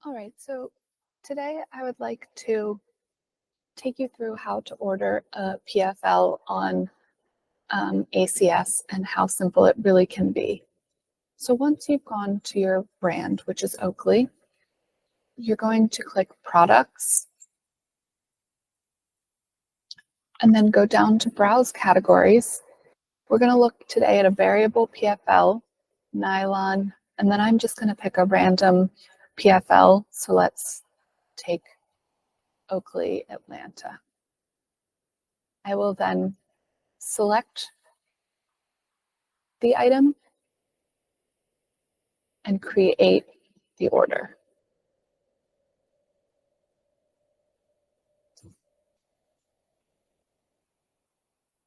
All right, so today I would like to take you through how to order a PFL on ACS and how simple it really can be. So once you've gone to your brand, which is Oakley, you're going to click Products and then go down to Browse Categories. We're going to look today at a variable PFL, nylon, and then I'm just going to pick a random PFL. So let's take Oakley Atlanta. I will then select the item and create the order.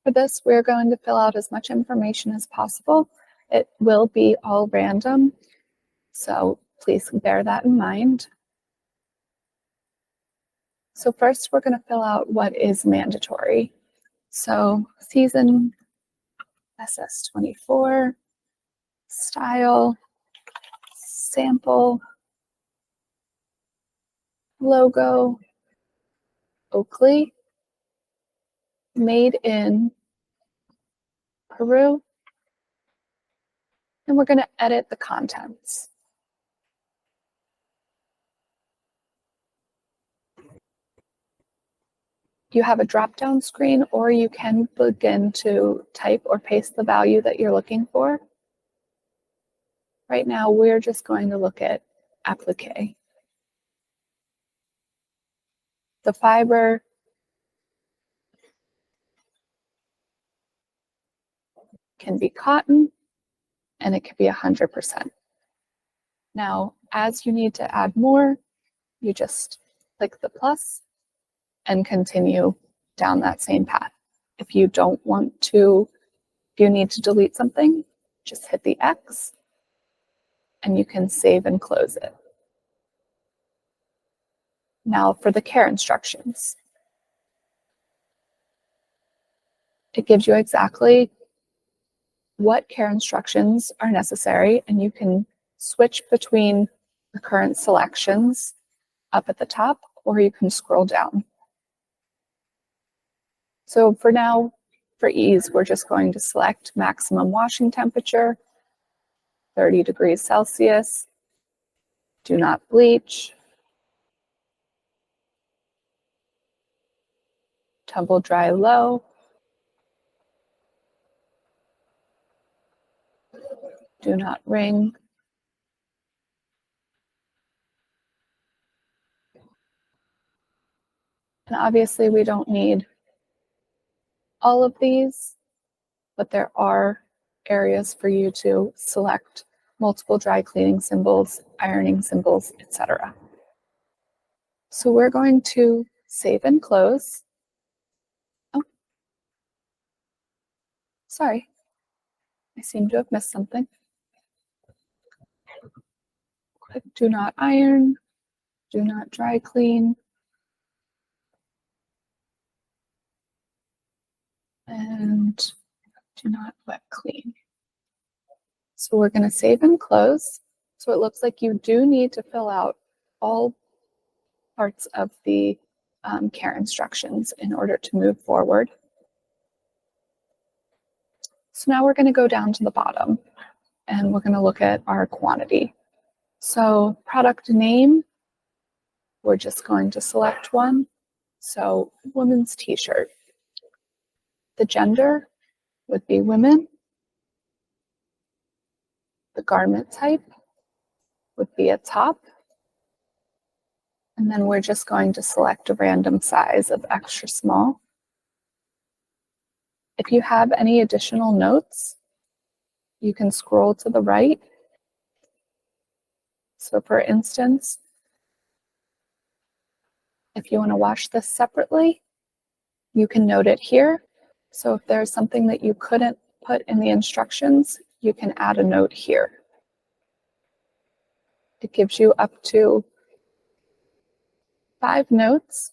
For this, we're going to fill out as much information as possible. It will be all random, so please bear that in mind. So first, we're going to fill out what is mandatory. So season, SS24, style, sample, logo, Oakley, made in Peru, and we're going to edit the contents. You have a drop-down screen, or you can begin to type or paste the value that you're looking for. Right now, we're just going to look at applique. The fiber can be cotton, and it can be 100%. Now, as you need to add more, you just click the plus and continue down that same path. If you don't want to, if you need to delete something, just hit the X and you can save and close it. Now for the care instructions. It gives you exactly what care instructions are necessary, and you can switch between the current selections up at the top, or you can scroll down. So for now, for ease, we're just going to select maximum washing temperature, 30 degrees Celsius, do not bleach, tumble dry low, do not wring, and obviously we don't need all of these, but there are areas for you to select multiple dry cleaning symbols, ironing symbols, etc. So we're going to save and close. Oh, sorry. I seem to have missed something. Click do not iron, do not dry clean, and do not wet clean. So we're going to save and close. So it looks like you do need to fill out all parts of the care instructions in order to move forward. So now we're going to go down to the bottom and we're going to look at our quantity. So product name, we're just going to select one. So women's t-shirt. The gender would be women. The garment type would be a top. And then we're just going to select a random size of extra small. If you have any additional notes, you can scroll to the right. So for instance, if you want to wash this separately, you can note it here. So if there's something that you couldn't put in the instructions, you can add a note here. It gives you up to 5 notes.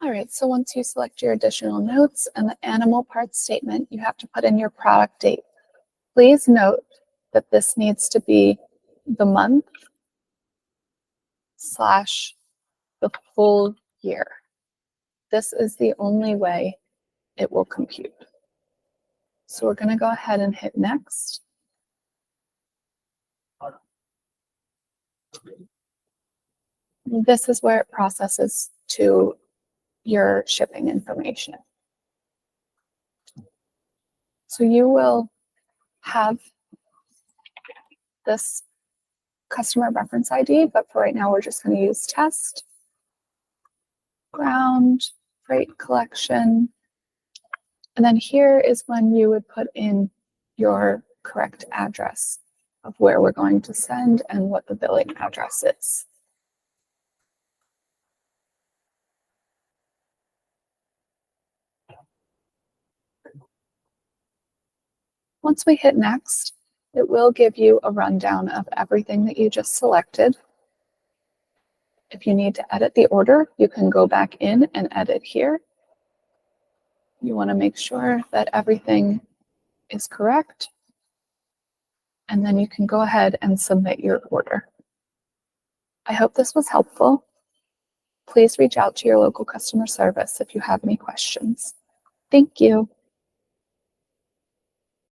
All right, so once you select your additional notes and the animal parts statement, you have to put in your product date. Please note that this needs to be the month / the full year. This is the only way it will compute. So we're going to go ahead and hit next. This is where it processes to your shipping information. So you will have this customer reference ID, but for right now, we're just going to use test, ground, freight collection. And then here is when you would put in your correct address of where we're going to send and what the billing address is. Once we hit next, it will give you a rundown of everything that you just selected. If you need to edit the order, you can go back in and edit here. You want to make sure that everything is correct, and then you can go ahead and submit your order. I hope this was helpful. Please reach out to your local customer service if you have any questions. Thank you.